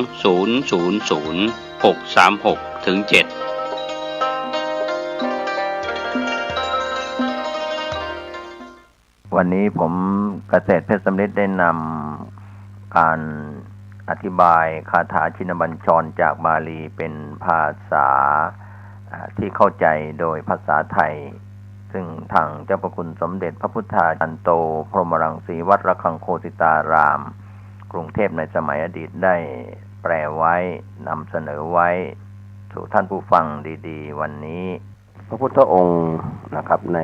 0200636-7วันนี้ผมเกษตรเพชรสำริดได้นำการอธิบายคาถาชินบัญชรจากบาลีเป็นภาษาที่เข้าใจโดยภาษาไทยซึ่งทางเจ้าพระคุณสมเด็จพระพุทธาจารย์โตพรหมรังสีวัดระฆังโคสิตารามกรุงเทพในสมัยอดีตได้แปลไว้นำเสนอไว้สู่ท่านผู้ฟังดีๆวันนี้พระพุทธองค์นะครับใน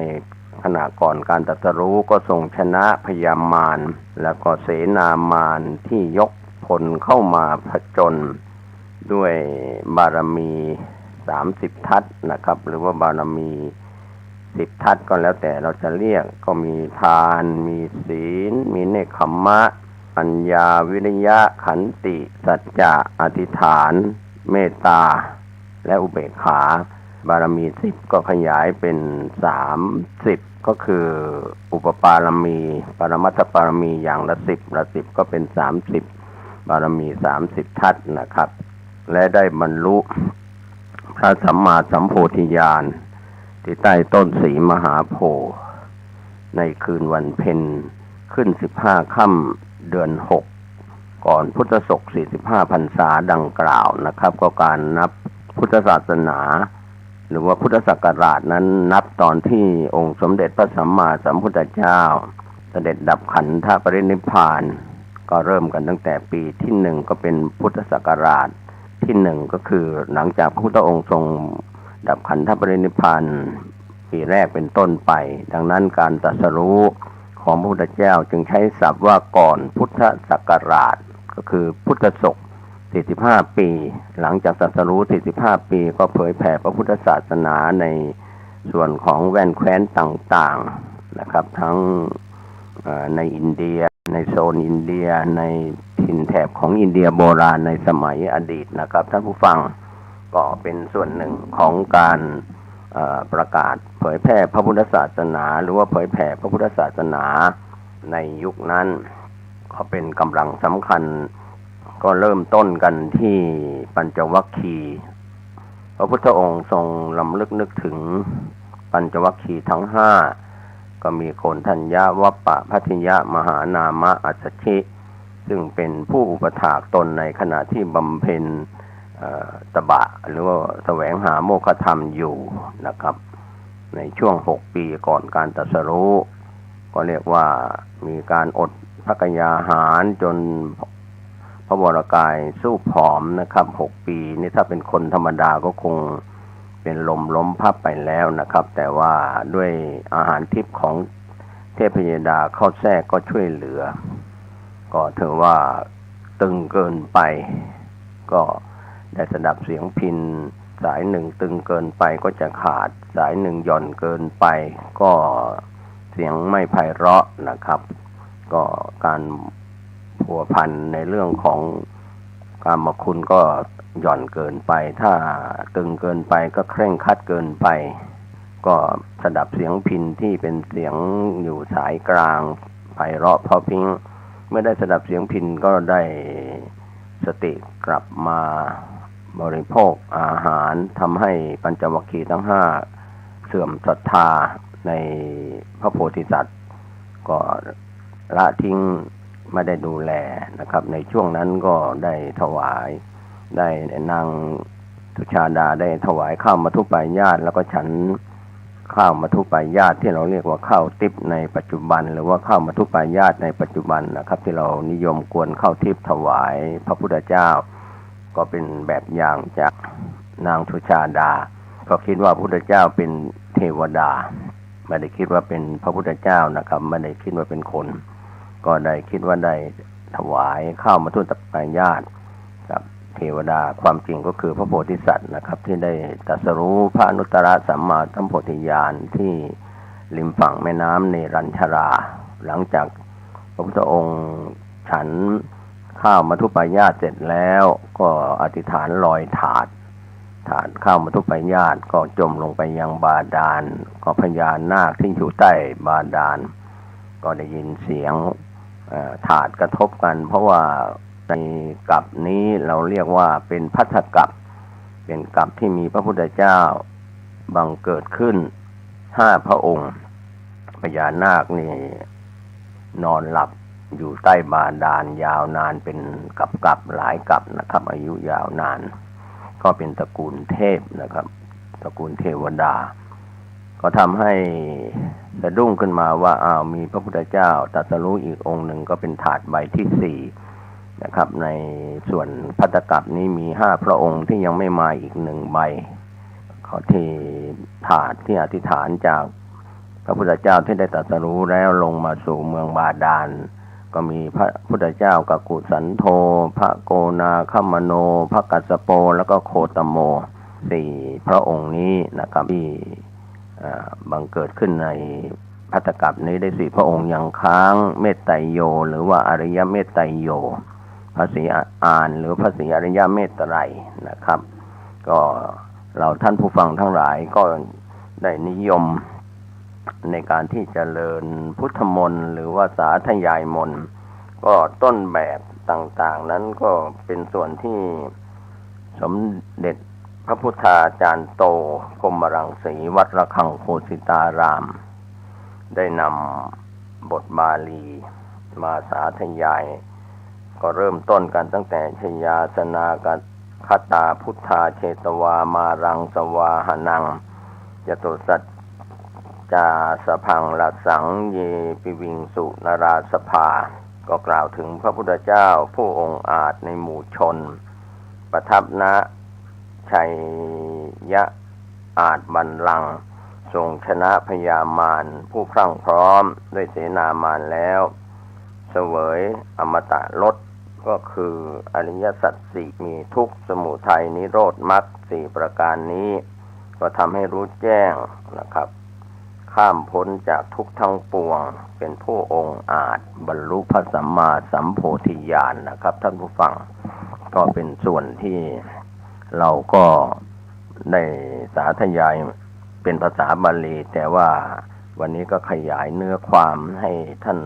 ขณะก่อนการตรัสรู้ก็ทรงชนะพยามารแล้วก็เสนามารที่ยกพลเข้ามาผจญด้วยบารมี30ทัศนะครับหรือว่าบารมี10ทัศก็แล้วแต่เราจะเรียกก็มีทานมีศีลมีเนกขัมมะปัญญาวิริยะขันติสัจจะอธิษฐานเมตตาและอุเบกขาบารมี10ก็ขยายเป็น30ก็คืออุปปารมีปรมัตถปารมีอย่างละ10ก็เป็น30บารมี30ทัศนะครับและได้บรรลุพระสัมมาสัมโพธิญาณที่ใต้ต้นศรีมหาโพธิ์ในคืนวันเพ็ญขึ้น15ค่ำเดือน6ก่อนพุทธศก45พรรษาดังกล่าวนะครับก็การนับพุทธศาสนาหรือว่าพุทธศักราชนั้นนับตอนที่องค์สมเด็จพระสัมมาสัมพุทธเจ้าเสด็จดับขันธปรินิพพานก็เริ่มกันตั้งแต่ปีที่1ก็เป็นพุทธศักราชที่1ก็คือหลังจากพระพุทธองค์ทรงดับขันธปรินิพพานปีแรกเป็นต้นไปดังนั้นการตรัสรู้ของพระพุทธเจ้าจึงใช้ศัพท์ว่าก่อนพุทธศักราชก็คือพุทธศก45ปีหลังจากตรัสรู้45ปีก็เผยแผ่พระพุทธศาสนาในส่วนของแว่นแคว้นต่างๆนะครับทั้งในอินเดียในโซนอินเดียในถิ่นแถบของอินเดียโบราณในสมัยอดีตนะครับท่านผู้ฟังก็เป็นส่วนหนึ่งของการประกาศเผยแพร่พระพุทธศาสนาหรือว่าเผยแผ่พระพุทธศาสนาในยุคนั้นก็เป็นกำลังสำคัญก็เริ่มต้นกันที่ปัญจวัคคีย์พระพุทธองค์ทรงรำลึกนึกถึงปัญจวัคคีย์ทั้ง5ก็มีโกณฑัญญะวัปปะพัทธิยะมหานามะอัสสชิซึ่งเป็นผู้อุปถากตนในขณะที่บำเพ็ญตบะหรือว่าแสวงหาโมฆะธรรมอยู่นะครับในช่วง6ปีก่อนการตรัสรู้ก็เรียกว่ามีการอดพระกยาหารจนพระวรกายสู้ผอมนะครับ6ปีนี่ถ้าเป็นคนธรรมดาก็คงเป็นลมล้มพับไปแล้วนะครับแต่ว่าด้วยอาหารทิพย์ของเทพยดาเข้าแทรกก็ช่วยเหลือก็ถือว่าตึงเกินไปก็ได้สดับเสียงพิณสายหนึ่งตึงเกินไปก็จะขาดสายหนึ่งหย่อนเกินไปก็เสียงไม่ไพเราะนะครับก็การผัวพันในเรื่องของกามคุณก็หย่อนเกินไปถ้าตึงเกินไปก็เคร่งครัดเกินไปก็สดับเสียงพิณที่เป็นเสียงอยู่สายกลางไพเราะเพราะพริ้งเมื่อได้สดับเสียงพิณก็ได้สติกลับมาบริโภคอาหารทำให้ปัญจวัคคีย์ทั้ง5เสื่อมศรัทธาในพระโพธิสัตว์ก็ละทิ้งไม่ได้ดูแลนะครับในช่วงนั้นก็ได้ถวายได้นางสุชาดาได้ถวายข้าวมัทุปายาตแล้วก็ฉันข้าวมัทุปายาตที่เราเรียกว่าข้าวทิพย์ในปัจจุบันหรือว่าข้าวมัทุปายาตในปัจจุบันนะครับที่เรานิยมกวนข้าวทิพย์ถวายพระพุทธเจ้าก็เป็นแบบอย่างจากนางสุชาดาเพราะคิดว่าพระพุทธเจ้าเป็นเทวดาไม่ได้คิดว่าเป็นพระพุทธเจ้านะครับไม่ได้คิดว่าเป็นคนก็ได้คิดว่าได้ถวายข้าวมัทุปายาตกับเทวดาความจริงก็คือพระโพธิสัตว์นะครับที่ได้ตรัสรู้พระอนุตตรสัมมาสัมโพธิญาณที่ริมฝั่งแม่น้ำเนรัญชราหลังจากพระพุทธองค์ฉันข้าวมัทุปายาตเสร็จแล้วก็อธิษฐานลอยถาดข้าวมัทุปายาตก็จมลงไปยังบาดาลก็พญานาคที่อยู่ใต้บาดาลก็ได้ยินเสียงถาดกระทบกันเพราะว่า ในกัปนี้เราเรียกว่าเป็นภัททกัปเป็นกัปที่มีพระพุทธเจ้าบังเกิดขึ้น5 พระองค์พญานาคนี่นอนหลับอยู่ใต้บาดาลยาวนานเป็นกับหลายกับนะครับอายุยาวนานก็เป็นตระกูลเทพนะครับตระกูลเทวดาก็ทำให้สะดุ้งขึ้นมาว่ามีพระพุทธเจ้าตรัสรู้อีกองค์หนึ่งก็เป็นถาดใบที่4นะครับในส่วนภัททกัปนี้มี5 พระองค์ที่ยังไม่มาอีก1 ใบเขาที่ถาดที่อธิษฐานจากพระพุทธเจ้าที่ได้ตรัสรู้แล้วลงมาสู่เมืองบาดาลก็มีพระพุทธเจ้ากักุสันโธพระโกนาคัมมโนพระกัสสโปแล้วก็โคตโม4 พระองค์นี้นะครับที่บังเกิดขึ้นในภัททกัปนี้ได้4 พระองค์ยังค้างเมตไตรโยหรือว่าอริยเมตไตรโยพระศรีอานหรือพระศรีอริยเมตไตรนะครับก็เราท่านผู้ฟังทั้งหลายก็ได้นิยมในการที่จะเจริญพุทธมนต์หรือว่าสาธยายมนต์ก็ต้นแบบต่างๆนั้นก็เป็นส่วนที่สมเด็จพระพุทธาจารย์โตกรมรังสีวัดระฆังโคสิตารามได้นำบทบาลีมาสาธยายก็เริ่มต้นกันตั้งแต่ชยาสนากันคตาพุทธาเชตวามารังสวาหนังยตุสัจจาสพังลักสังเยปิวิงสุนราสภาก็กล่าวถึงพระพุทธเจ้าผู้องค์อาจในหมู่ชนประทับณชัยยะอาจบัลลังก์ทรงชนะพญามารผู้พรั่งพร้อมด้วยเสนามารแล้วเสวยอมตะรสก็คืออริยสัจ4มีทุกข์สมุทัยนิโรธมรรค4 ประการนี้ก็ทำให้รู้แจ้งนะครับข้ามพ้นจากทุกข์ทั้งปวงเป็นผู้องค์อาจบรรลุพระสัมมาสัมโพธิญาณนะครับท่านผู้ฟังก็เป็นส่วนที่เราก็ได้สาธยายเป็นภาษาบาลีแต่ว่าวันนี้ก็ขยายเนื้อความให้ท่าน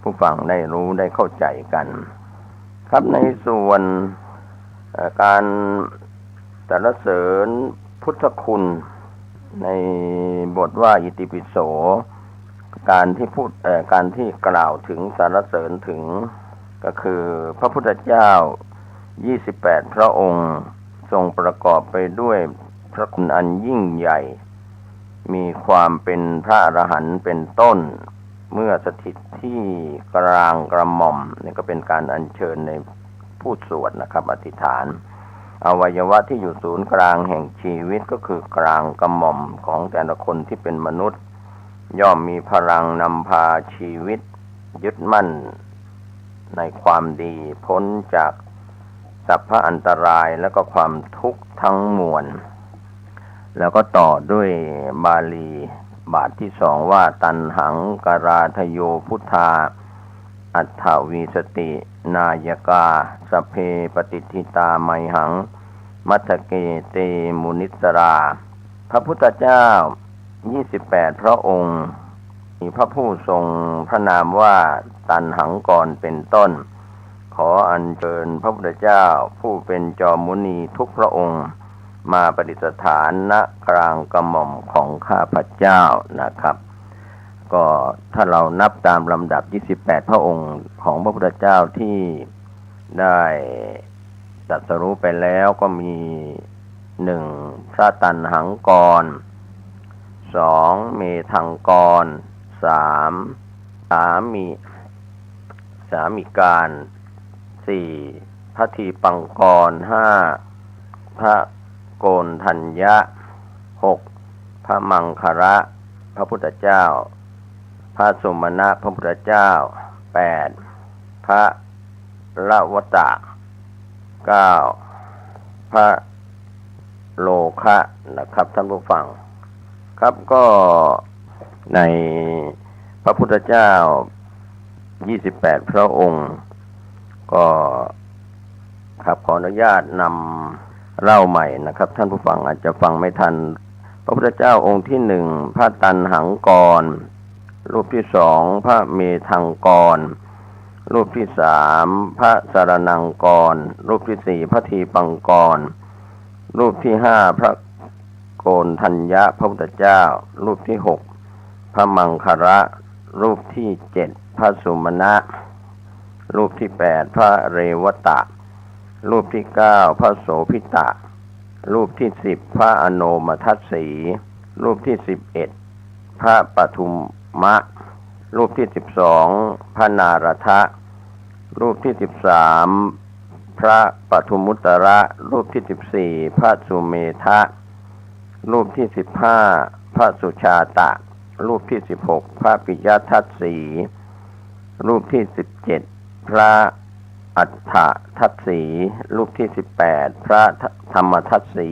ผู้ฟังได้รู้ได้เข้าใจกันครับในส่วนการสรรเสริญพุทธคุณในบทว่าอิติปิโสการที่กล่าวถึงสรรเสริญถึงก็คือพระพุทธเจ้า28 พระองค์ทรงประกอบไปด้วยพระคุณอันยิ่งใหญ่มีความเป็นพระอรหันต์เป็นต้นเมื่อสถิตที่กลางกระหม่อมนี่ก็เป็นการอัญเชิญในผู้สวดนะครับอธิษฐานอวัยวะที่อยู่ศูนย์กลางแห่งชีวิตก็คือกลางกระหม่อมของแต่ละคนที่เป็นมนุษย์ย่อมมีพลังนำพาชีวิตยึดมั่นในความดีพ้นจากสัพพะอันตรายและก็ความทุกข์ทั้งมวลแล้วก็ต่อด้วยบาลีบาทที่2ว่าตัณหังกราทโยพุทธาอัฏฐวีสตินายกาสเพปฏิทิตาไมหังมัทเกเตมุนิสราพระพุทธเจ้า28 พระองค์มีพระผู้ทรงพระนามว่าตัณหังกรเป็นต้นขออัญเชิญพระพุทธเจ้าผู้เป็นจอมมุนีทุกพระองค์มาประดิษฐานณกลางกระหม่อมของข้าพเจ้านะครับก็ถ้าเรานับตามลำดับ28 พระองค์ของพระพุทธเจ้าที่ได้ตรัสรู้ไปแล้วก็มี1พระตัณหังกร2เมธังกร3สามิการ4พระทีปังกร5พระโกณทัญญะ6พระมังคระพระพุทธเจ้าพระสุมาณะพระพุทธเจ้า8พระละวตะ9พระโลคะนะครับท่านผู้ฟังครับก็ในพระพุทธเจ้า28 พระองค์ก็ครับขออนุญาตนำเล่าใหม่นะครับท่านผู้ฟังอาจจะฟังไม่ทันพระพุทธเจ้าองค์ที่1พระตัณหังกรรูปที่2พระเมธังกร รูปที่สามพระสรณังกรรูปที่สี่พระทีปังกรรูปที่ห้าพระโกณทัญญะพระพุทธเจ้ารูปที่หกพระมังคระรูปที่เจ็ดพระสุมาณะรูปที่แปดพระเรวตะรูปที่เก้าพระโสภิตะรูปที่สิบพระอโนมทัสสีรูปที่11พระปทุมมะรูปที่12พระนารทะรูปที่13พระปทุมมุตระรูปที่14พระสุเมธะรูปที่15พระสุชาตะรูปที่16พระปิยทัสสีรูปที่17พระอัฏฐทัสสีรูปที่18พระธรรมทัสสี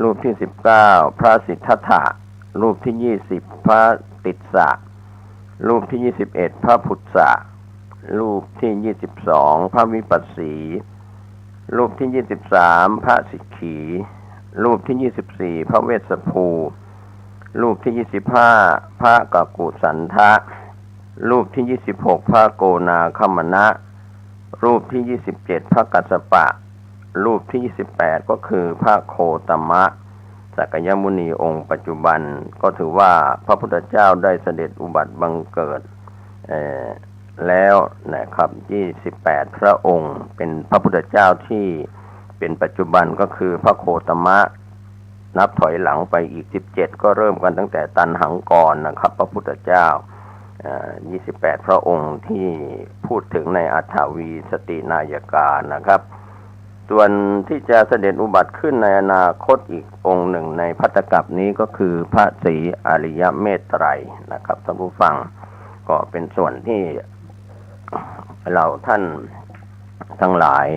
รูปที่19พระสิทธัตถะรูปที่20พระติสสะรูปที่21พระพุทธะรูปที่22พระวิปัสสีรูปที่23พระสิกขีรูปที่24พระเวสสภูรูปที่25พระกกุสันทะรูปที่26พระโกนาคมนะรูปที่27พระกัสสปะรูปที่28ก็คือพระโคตมะสักยมุนีองค์ปัจจุบันก็ถือว่าพระพุทธเจ้าได้เสด็จอุบัติบังเกิดแล้วนะครับ28พระองค์เป็นพระพุทธเจ้าที่เป็นปัจจุบันก็คือพระโคตมะนับถอยหลังไปอีก17ก็เริ่มกันตั้งแต่ตันหังกรนะครับพระพุทธเจ้า28พระองค์ที่พูดถึงในอัฏฐวีสตินายกานะครับส่วนที่จะเสด็จอุบัติขึ้นในอนาคตอีกองค์หนึ่งในภัตตกัปนี้ก็คือพระศรีอริยเมตไตรนะครับท่านผู้ฟังก็เป็นส่วนที่เราท่านทั้งหลาย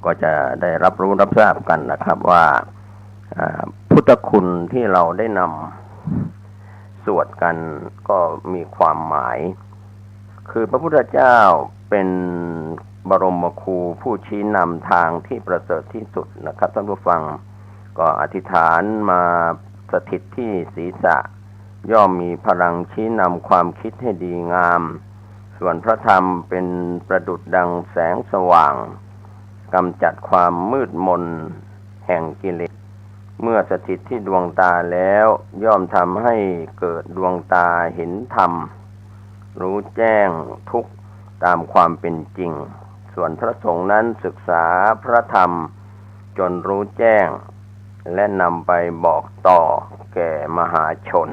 ก็จะได้รับรู้รับทราบกันนะครับว่าพุทธคุณที่เราได้นำสวดกันก็มีความหมายคือพระพุทธเจ้าเป็นบรมครูผู้ชี้นำทางที่ประเสริฐที่สุดนะครับท่านผู้ฟังก็อธิษฐานมาสถิตที่ศีรษะย่อมมีพลังชี้นำความคิดให้ดีงามส่วนพระธรรมเป็นประดุจดังแสงสว่างกำจัดความมืดมนแห่งกิเลสเมื่อสถิตที่ดวงตาแล้วย่อมทำให้เกิดดวงตาเห็นธรรมรู้แจ้งทุกข์ตามความเป็นจริงส่วนพระสงฆ์นั้นศึกษาพระธรรมจนรู้แจ้งและนำไปบอกต่อแก่มหาชน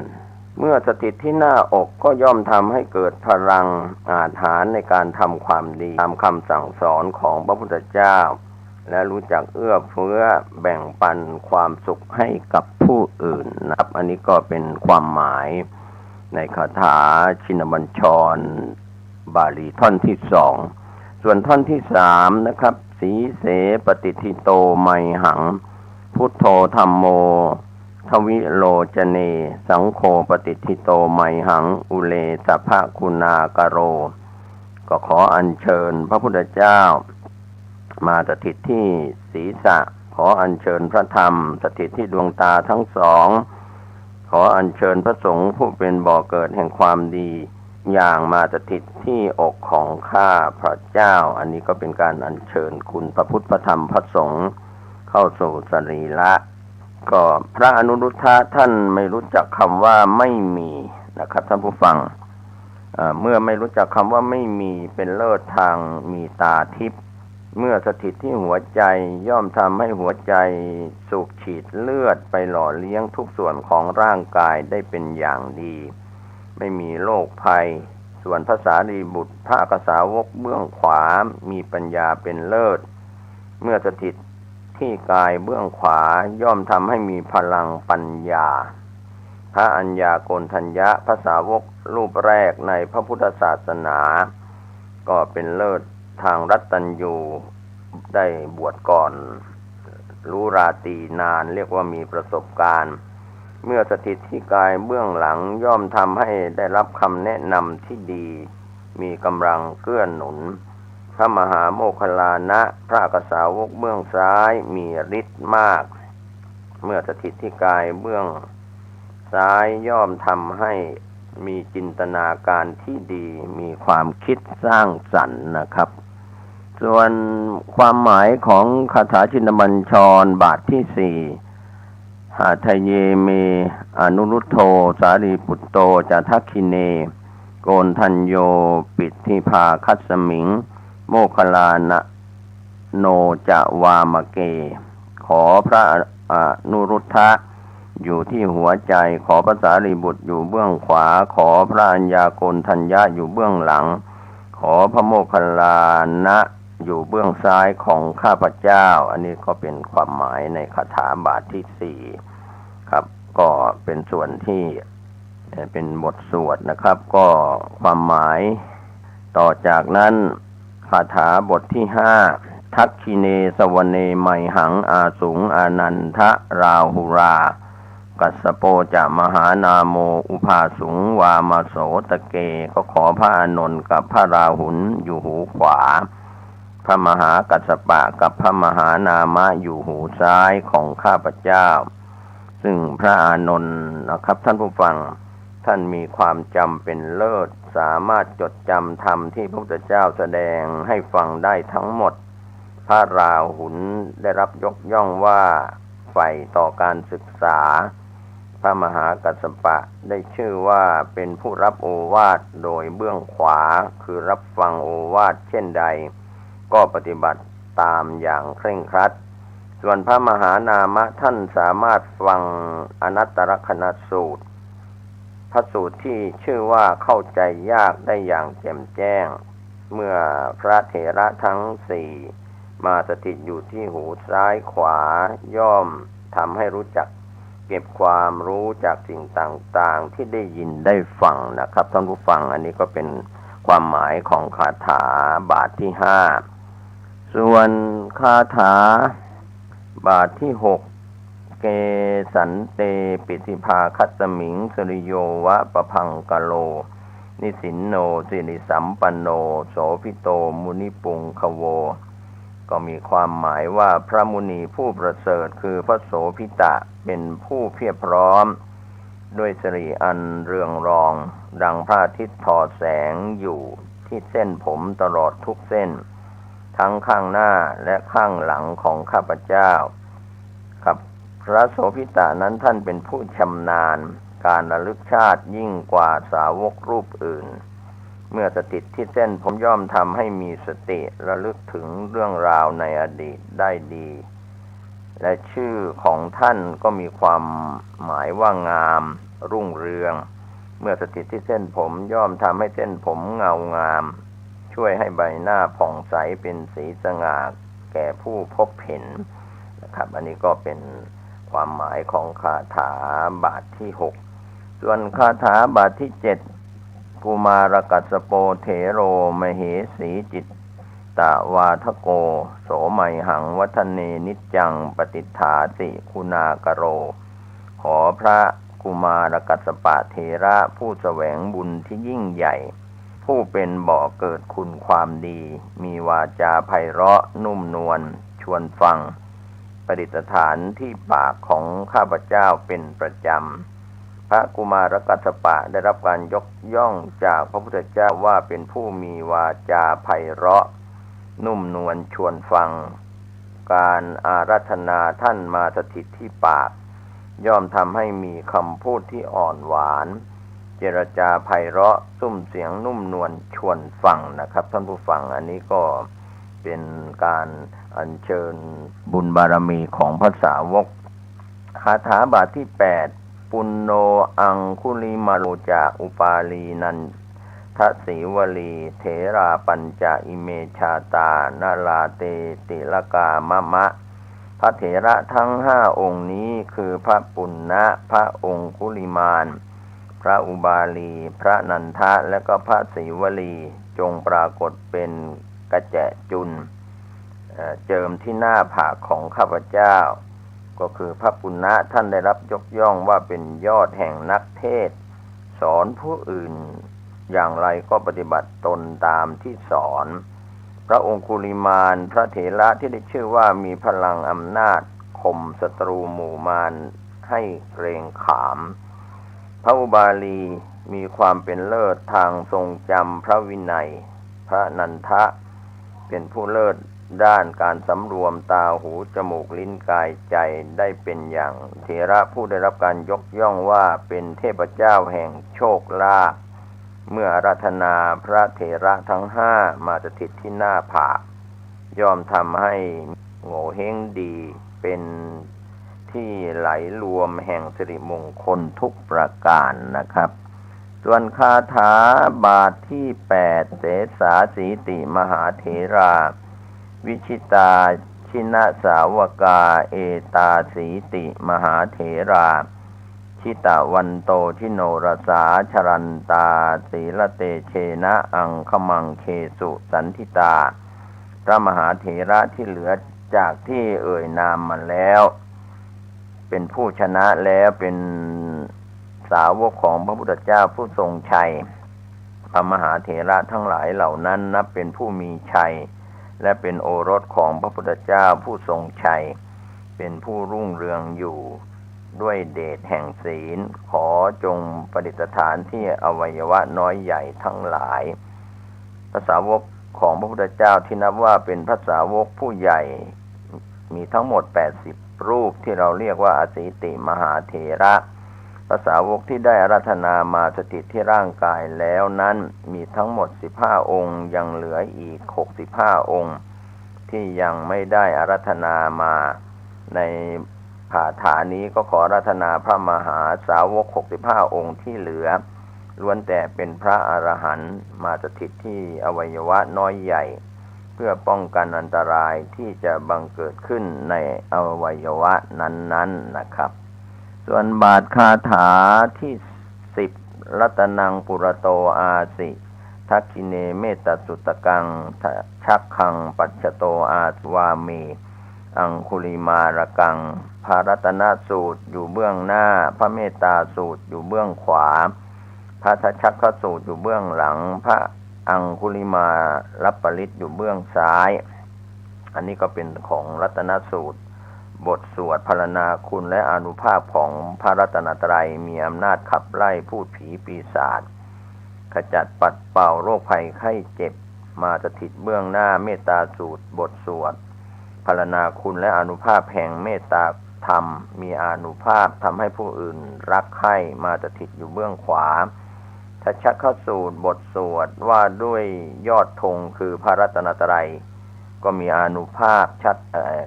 เมื่อสถิตที่หน้าอกก็ย่อมทำให้เกิดพลังอาจหาญในการทำความดีตามคำสั่งสอนของพระพุทธเจ้าและรู้จักเอื้อเฟื้อแบ่งปันความสุขให้กับผู้อื่นนะครับอันนี้ก็เป็นความหมายในคาถาชินบัญชรบาลีท่อนที่2ส่วนท่อนที่3นะครับสีเสปฏิทิโตไมหังพุทโธธัมโมทวิโลจเนสังโฆปฏิทิโตไมหังอุเลสัพพคุณากโรก็ขออัญเชิญพระพุทธเจ้ามาสถิตที่ศีรษะขออัญเชิญพระธรรมสถิตที่ดวงตาทั้งสองขออัญเชิญพระสงฆ์ผู้เป็นบ่อเกิดแห่งความดีอย่างมาสถิตที่อกของข้าพระเจ้าอันนี้ก็เป็นการอัญเชิญคุณพระพุทธพระธรรมพระสงฆ์เข้าสู่สรีระก็พระอนุรุทธะท่านไม่รู้จักคำว่าไม่มีนะครับท่านผู้ฟังเมื่อไม่รู้จักคำว่าไม่มีเป็นเลิศทางมีตาทิพย์เมื่อสถิตที่หัวใจย่อมทำให้หัวใจสูบฉีดเลือดไปหล่อเลี้ยงทุกส่วนของร่างกายได้เป็นอย่างดีไม่มีโรคภัยส่วนพระสารีบุตรพระอักษาวกเบื้องขวามีปัญญาเป็นเลิศเมื่อสถิตที่กายเบื้องขวาย่อมทำให้มีพลังปัญญาพระอัญญาโกณทัญญะพระสาวกรูปแรกในพระพุทธศาสนาก็เป็นเลิศทางรัตตัญญูได้บวชก่อนรู้ราตรีนานเรียกว่ามีประสบการณ์เมื่อสถิตที่กายเบื้องหลังย่อมทำให้ได้รับคำแนะนำที่ดีมีกำลังเกื้อหนุนพระมหาโมคคัลลานะพระอักษาวกเบื้องซ้ายมีฤทธิ์มากเมื่อสถิตที่กายเบื้องซ้ายย่อมทำให้ มีจินตนาการที่ดีมีความคิดสร้างสรรค์นะครับส่วนความหมายของคาถาชินบัญชรบาทที่สี่หาทะเยเมอนุรุตโธสารีปุตโตจาทัคคิเนโกนทัญโยปิทิภาคัสมิงโมคลานะโนจะวามเกขอพระอนุรุทธะอยู่ที่หัวใจขอพระสารีบุตรอยู่เบื้องขวาขอพระอัญญาโกณทัญญะอยู่เบื้องหลังขอพระโมคคัลลานะอยู่เบื้องซ้ายของข้าพเจ้าอันนี้ก็เป็นความหมายในคาถาบาทที่สี่ครับก็เป็นส่วนที่เป็นบทสวดนะครับก็ความหมายต่อจากนั้นคาถาบทที่ห้าทักขิเนสวเนไมหังอาสุงอานันทะราหุรากัสสโปจะมหานาโมอุภาสุงวามาโสตะเกก็ขอพระอานนท์กับพระราหุลอยู่หูขวาพระมหากัสสปะกับพระมหานามะอยู่หูซ้ายของข้าพเจ้าซึ่งพระอานนท์นะครับท่านผู้ฟังท่านมีความจำเป็นเลิศสามารถจดจำธรรมที่พระพุทธเจ้าแสดงให้ฟังได้ทั้งหมดพระราหุลได้รับยกย่องว่าใฝ่ต่อการศึกษาพระมหากัสสปะได้ชื่อว่าเป็นผู้รับโอวาทโดยเบื้องขวาคือรับฟังโอวาทเช่นใดก็ปฏิบัติตามอย่างเคร่งครัดส่วนพระมหานามะท่านสามารถฟังอนัตตลกนัสสูตรพระสูตรที่ชื่อว่าเข้าใจยากได้อย่างแจ่มแจ้งเมื่อพระเถระทั้งสี่มาสถิตอยู่ที่หูซ้ายขวาย่อมทำให้รู้จักเก็บความรู้จากสิ่งต่างๆที่ได้ยินได้ฟังนะครับท่านผู้ฟังอันนี้ก็เป็นความหมายของคาถาบาทที่ห้าส่วนคาถาบาทที่หกเกสันเตปิธิภาคัสมิงสริโยวะปะพังกะโลนิสินโนสิริสัมปันโนโสภิโตมุนิปุงคโวก็มีความหมายว่าพระมุนีผู้ประเสริฐคือพระโสภิตะเป็นผู้เพียบพร้อมด้วยสิริอันเรืองรองดังพระอาทิตย์ทอแสงอยู่ที่เส้นผมตลอดทุกเส้นทั้งข้างหน้าและข้างหลังของข้าพเจ้าครับพระโสภิตะนั้นท่านเป็นผู้ชำนาญการระลึกชาติยิ่งกว่าสาวกรูปอื่นเมื่อสถิตที่เส้นผมย่อมทำให้มีสติระลึกถึงเรื่องราวในอดีตได้ดีและชื่อของท่านก็มีความหมายว่างามรุ่งเรืองเมื่อสถิตที่เส้นผมย่อมทำให้เส้นผมเงางามช่วยให้ใบหน้าผ่องใสเป็นสีสง่าแก่ผู้พบเห็นนะครับอันนี้ก็เป็นความหมายของคาถาบาทที่หกส่วนคาถาบาทที่เจ็ดกุมารกัสสโปเถโรมเหสีจิตตวาทโกโสไมหังวัฒเนนิจจังปฏิฐาสิคุณากโรขอพระกุมารกัสสปะเถระผู้แสวงบุญที่ยิ่งใหญ่ผู้เป็นบ่อเกิดคุณความดีมีวาจาไพเราะนุ่มนวลชวนฟังประดิษฐานที่ปากของข้าพเจ้าเป็นประจำพระกุมารกัสสปะได้รับการยกย่องจากพระพุทธเจ้าว่าเป็นผู้มีวาจาไพเราะนุ่มนวลชวนฟังการอาราธนาท่านมาสถิตที่ปากย่อมทำให้มีคำพูดที่อ่อนหวานเจรจาไพเราะซุ้มเสียงนุ่มนวลชวนฟังนะครับท่านผู้ฟังอันนี้ก็เป็นการอัญเชิญบุญบารมีของพระสาวกคาถาบาทที่แปดปุณโนอังคุลิมาโลจาอุปาลีนันทสีวลีเถราปัญจอิเมชาตานาลาเตติลกามะมะพระเถระทั้งห้าองค์นี้คือพระปุณณะพระองคุลิมานพระอุบาลีพระนันทะและก็พระศรีวลีจงปรากฏเป็นกระแจจุลเจิมที่หน้าผากของข้าพเจ้าก็คือพระปุณณะท่านได้รับยกย่องว่าเป็นยอดแห่งนักเทศสอนผู้อื่นอย่างไรก็ปฏิบัติตนตามที่สอนพระองคุลิมานพระเถระที่ได้ชื่อว่ามีพลังอำนาจข่มศัตรูหมู่มารให้เกรงขามพระอุบาลี มีความเป็นเลิศทางทรงจำพระวินัยพระนันทะเป็นผู้เลิศด้านการสำรวมตาหูจมูกลิ้นกายใจได้เป็นอย่างเถระผู้ได้รับการยกย่องว่าเป็นเทพเจ้าแห่งโชคลาภเมื่ออาราธนาพระเถระทั้งห้ามาสถิตที่หน้าผากย่อมทำให้โง่เฮงดีเป็นที่ไหลรวมแห่งสิริมงคลทุกประการนะครับส่วนคาถาบาทที่8เสสาสีติมหาเถราวิชิตาชินะสาวกาเอตาสีติมหาเถราชิตะวันโตชิโนรสาชรันตาศีลเตเชนะอังคมังเคสุสันทิตาพระมหาเถระที่เหลือจากที่เอ่ยนามมาแล้วเป็นผู้ชนะแล้วเป็นสาวกของพระพุทธเจ้าผู้ทรงชัยพระมหาเถระทั้งหลายเหล่านั้นนับเป็นผู้มีชัยและเป็นโอรสของพระพุทธเจ้าผู้ทรงชัยเป็นผู้รุ่งเรืองอยู่ด้วยเดชแห่งศีลขอจงประดิษฐานที่อวัยวะน้อยใหญ่ทั้งหลายพระสาวกของพระพุทธเจ้าที่นับว่าเป็นพระสาวกผู้ใหญ่มีทั้งหมด80รูปที่เราเรียกว่าอสีติมหาเถระพระสาวกที่ได้อาราธนามาสถิตที่ร่างกายแล้วนั้นมีทั้งหมด15องค์ยังเหลืออีก65องค์ที่ยังไม่ได้อาราธนามาในคาถานี้ก็ขออาราธนาพระมหาสาวก65องค์ที่เหลือล้วนแต่เป็นพระอรหันต์มาสถิตที่อวัยวะน้อยใหญ่เพื่อป้องกันอันตรายที่จะบังเกิดขึ้นในอวัยวะนั้นนะครับส่วนบาทคาถาที่10รัตนังปุระโตอาสิทักขิเนเมตตสุตกังชักขังปัจฉโตอาสวามีอังคุลิมารกังพระรัตนสูตรอยู่เบื้องหน้าพระเมตตาสูตรอยู่เบื้องขวาพระทัชชักขสูตรอยู่เบื้องหลังพระอังคุลิมารัปปลิตอยู่เบื้องซ้ายอันนี้ก็เป็นของรัตนสูตรบทสวดพรรณนาคุณและอานุภาพของพระรัตนตรัยมีอำนาจขับไล่พูดผีปีศาจขจัดปัดเป่าโรคภัยไข้เจ็บมาสถิตเบื้องหน้าเมตตาสูตรบทสวดพรรณนาคุณและอานุภาพแห่งเมตตาธรรมมีอานุภาพทำให้ผู้อื่นรักใคร่มาสถิตอยู่เบื้องขวาทัชชักขสูตรบทสวดว่าด้วยยอดธงคือพระรัตนตรัยก็มีอานุภาพ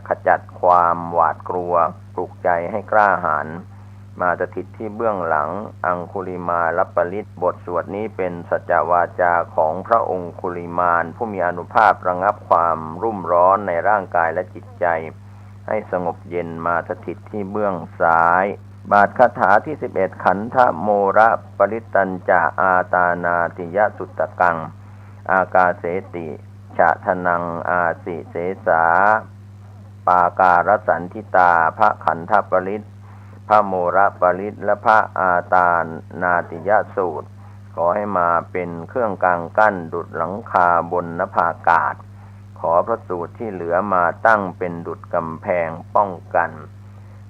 ขจัดความหวาดกลัวปลุกใจให้กล้าหาญมาสถิตที่เบื้องหลังอังคุลิมารัปปลิตบทสวดนี้เป็นสัจจวาจาของพระองคุลิมานผู้มีอานุภาพระงับความรุ่มร้อนในร่างกายและจิตใจให้สงบเย็นมาสถิตที่เบื้องซ้ายบาทคาถาที่11ขันธโมระปริตัญจาอาตานาติยสุตตกังอากาเสติฉะทนังอาสิเสสาปาการสันทิตาพระขันธปริตพระโมระปริตและพระอาตานาติยสูตรขอให้มาเป็นเครื่องกางกั้นดุจหลังคาบนนภาอากาศขอพระสูตรที่เหลือมาตั้งเป็นดุจกำแพงป้องกัน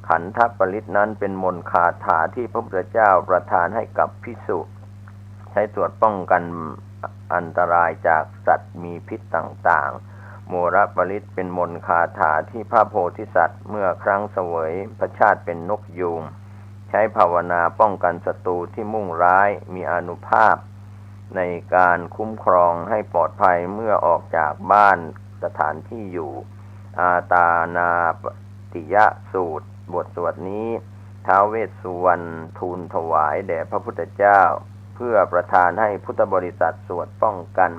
ขันธปริตนั้นเป็นมนต์คาถาที่พระพุทธเจ้าประทานให้กับภิกษุใช้ตรวจป้องกันอันตรายจากสัตว์มีพิษต่างๆโมระปริตเป็นมนต์คาถาที่พระโพธิสัตว์เมื่อครั้งเสวยพระชาติเป็นนกยูงใช้ภาวนาป้องกันศัตรูที่มุ่งร้ายมีอานุภาพในการคุ้มครองให้ปลอดภัยเมื่อออกจากบ้านสถานที่อยู่อาตานาปติยสูตรบทสวดนี้ท้าวเวสสุวรรณทูลถวายแด่พระพุทธเจ้าเพื่อประทานให้พุทธบริษัทสวดป้องกัน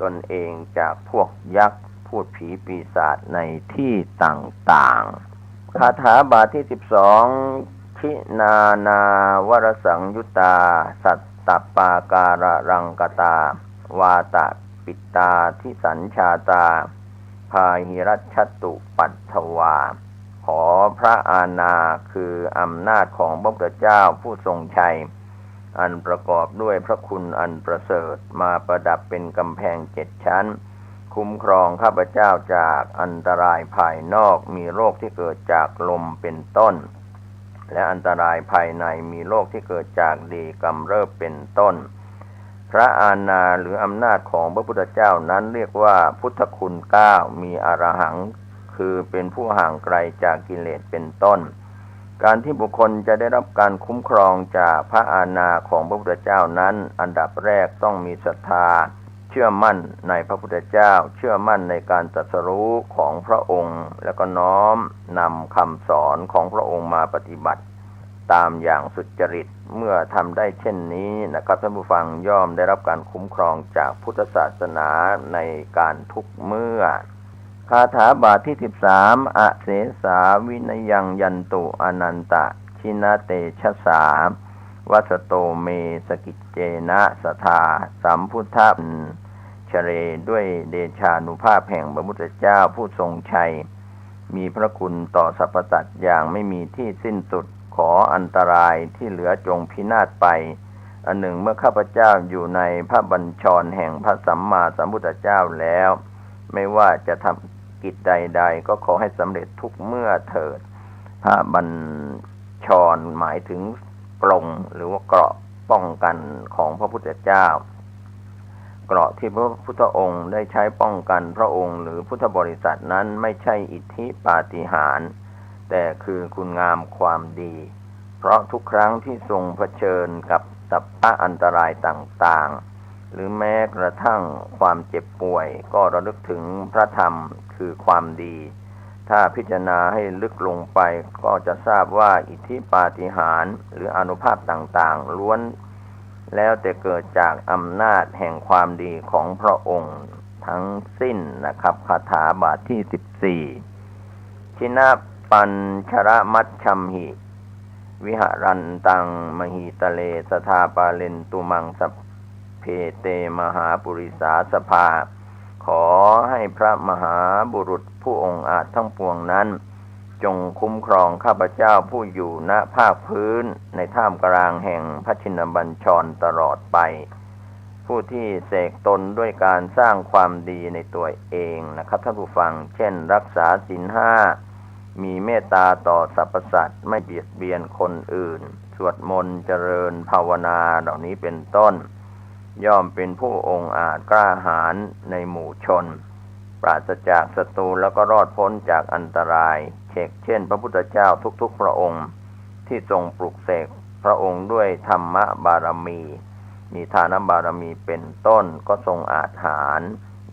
ตนเองจากพวกยักษ์พูดผีปีศาจในที่ต่างๆคาถาบาทที่12ชินานาวรสังยุตาสัตตปาการรังกตาวาตะปิตาทิสัญชาตาพาหิรัชตุปัตถวาขอพระอาณาคืออำนาจของพระพุทธเจ้าผู้ทรงชัยอันประกอบด้วยพระคุณอันประเสริฐมาประดับเป็นกำแพง7 ชั้นคุ้มครองข้าพเจ้าจากอันตรายภายนอกมีโรคที่เกิดจากลมเป็นต้น และอันตรายภายในมีโรคที่เกิดจากดีกำเริบเป็นต้นพระอาณาหรืออำนาจของพระพุทธเจ้านั้นเรียกว่าพุทธคุณ9มีอรหังคือเป็นผู้ห่างไกลจากกิเลสเป็นต้นการที่บุคคลจะได้รับการคุ้มครองจากพระอาณาของพระพุทธเจ้านั้นอันดับแรกต้องมีศรัทธาเชื่อมั่นในพระพุทธเจ้าเชื่อมั่นในการตรัสรู้ของพระองค์แล้วก็น้อมนำคำสอนของพระองค์มาปฏิบัติตามอย่างสุจริตเมื่อทำได้เช่นนี้นะครับท่านผู้ฟังย่อมได้รับการคุ้มครองจากพุทธศาสนาในการทุกเมื่อคาถาบาทที่13อเสสาวินยังยันตุอนันตะชินาเตชะสาวัสโตเมสกิจเจนะสทาสัมพุทธะชเรด้วยเดชานุภาพแห่งพระพุทธเจ้าผู้ทรงชัยมีพระคุณต่อสรรพสัตว์อย่างไม่มีที่สิ้นสุดขออันตรายที่เหลือจงพินาศไปอันหนึ่งเมื่อข้าพเจ้าอยู่ในพระบัญชรแห่งพระสัมมาสัมพุทธเจ้าแล้วไม่ว่าจะทำกิจใดๆก็ขอให้สำเร็จทุกเมื่อเถิดพระบัญชรหมายถึงปลงหรือว่าเกราะป้องกันของพระพุทธเจ้าเกราะที่พระพุทธองค์ได้ใช้ป้องกันพระองค์หรือพุทธบริษัทนั้นไม่ใช่อิทธิปาฏิหาริย์แต่คือคุณงามความดีเพราะทุกครั้งที่ทรงเผชิญกับสัพพะอันตรายต่างๆหรือแม้กระทั่งความเจ็บป่วยก็ระลึกถึงพระธรรมคือความดีถ้าพิจารณาให้ลึกลงไปก็จะทราบว่าอิทธิปาฏิหาริย์หรืออานุภาพต่างๆล้วนแล้วแต่เกิดจากอำนาจแห่งความดีของพระองค์ทั้งสิ้นนะครับคาถาบาทที่14ชินะปัญชระมัชชัมหิวิหารันตังมหิตะเลสทาปาเลนตุมังสัพเพเตมหาปุริสาสภาขอให้พระมหาบุรุษผู้องค์อาจทั้งปวงนั้นจงคุ้มครองข้าพเจ้าผู้อยู่ณภาคพื้นในท่ามกลางแห่งพระชินบัญชรตลอดไปผู้ที่เสกตนด้วยการสร้างความดีในตัวเองนะครับท่านผู้ฟังเช่นรักษาศีล5มีเมตตาต่อสรรพสัตว์ไม่เบียดเบียนคนอื่นสวดมนต์เจริญภาวนาเหล่านี้เป็นต้นย่อมเป็นผู้องค์อาจกล้าหาญในหมู่ชนปราศจากศัตรูแล้วก็รอดพ้นจากอันตรายเช่นพระพุทธเจ้าทุกๆพระองค์ที่ทรงปลุกเสกพระองค์ด้วยธรรมบารมีทานบารมีเป็นต้นก็ทรงอาจหาญ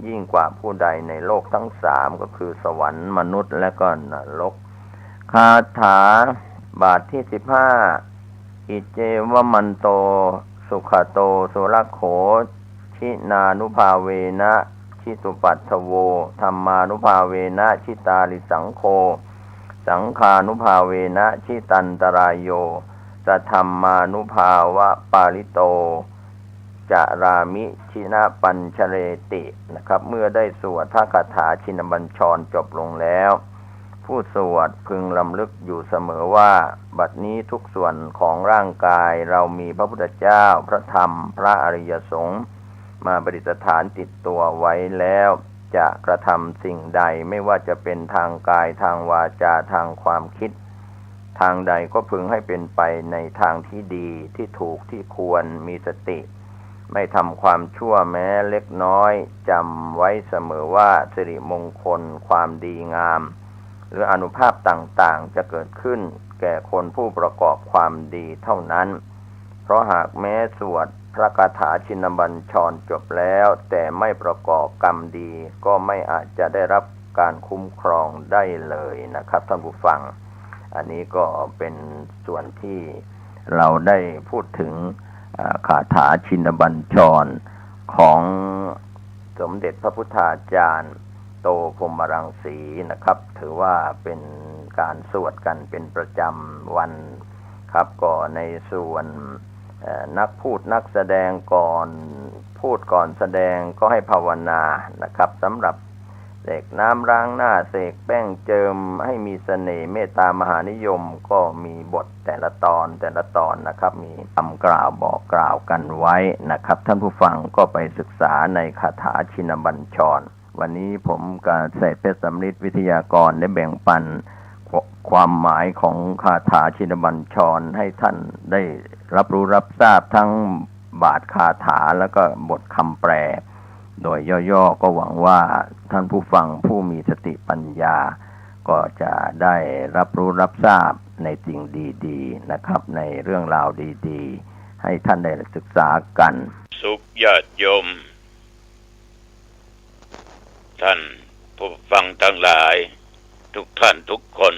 ยิ่งกว่าผู้ใดในโลกทั้ง3ก็คือสวรรค์มนุษย์และก็นรกคาถาบาทที่15อิเจวมันโตสุขโตสุรโขชินานุภาเวนะชิสุปัตถโวธัมมานุภาเวนะชิตาลิสังโฆสังฆานุภาเวนะชิตันตรายโยสัทธัมมานุภาวะปาริโตจารามิชินะปัญชเรตินะครับเมื่อได้สวดพระคาถาชินบัญชรจบลงแล้วผู้สวดพึงรำลึกอยู่เสมอว่าบัดนี้ทุกส่วนของร่างกายเรามีพระพุทธเจ้าพระธรรมพระอริยสงฆ์มาประดิษฐานติดตัวไว้แล้วจะกระทำสิ่งใดไม่ว่าจะเป็นทางกายทางวาจาทางความคิดทางใดก็พึงให้เป็นไปในทางที่ดีที่ถูกที่ควรมีสติไม่ทำความชั่วแม้เล็กน้อยจำไว้เสมอว่าสิริมงคลความดีงามหรืออานุภาพต่างๆจะเกิดขึ้นแก่คนผู้ประกอบความดีเท่านั้นเพราะหากแม้สวดพระคาถาชินบัญชรจบแล้วแต่ไม่ประกอบกรรมดีก็ไม่อาจจะได้รับการคุ้มครองได้เลยนะครับท่านผู้ฟังอันนี้ก็เป็นส่วนที่เราได้พูดถึงคาถาชินบัญชรของสมเด็จพระพุทธาจารย์โตพรหมรังสีนะครับถือว่าเป็นการสวดกันเป็นประจำวันครับก็ในส่วนนักพูดนักแสดงก่อนพูดก่อนแสดงก็ให้ภาวนานะครับสำหรับเสกน้ำล้างหน้าเสกแป้งเจิมให้มีเสน่ห์เมตตามหานิยมก็มีบทแต่ละตอนนะครับมีคำกล่าวบอกกล่าวกันไว้นะครับท่านผู้ฟังก็ไปศึกษาในคาถาชินบัญชรวันนี้ผมกับเศรษฐ์เพชรสำริดวิทยากรได้แบ่งปัน ความหมายของคาถาชินบัญชรให้ท่านได้รับรู้รับทราบทั้งบาทคาถาแล้วก็บทคำแปลโดยย่อๆก็หวังว่าท่านผู้ฟังผู้มีสติปัญญาก็จะได้รับรู้รับทราบในสิ่งดีๆนะครับในเรื่องราวดีๆให้ท่านได้ศึกษากันสุขญาติโยมท่านผู้ฟังทั้งหลายทุกท่านทุกคน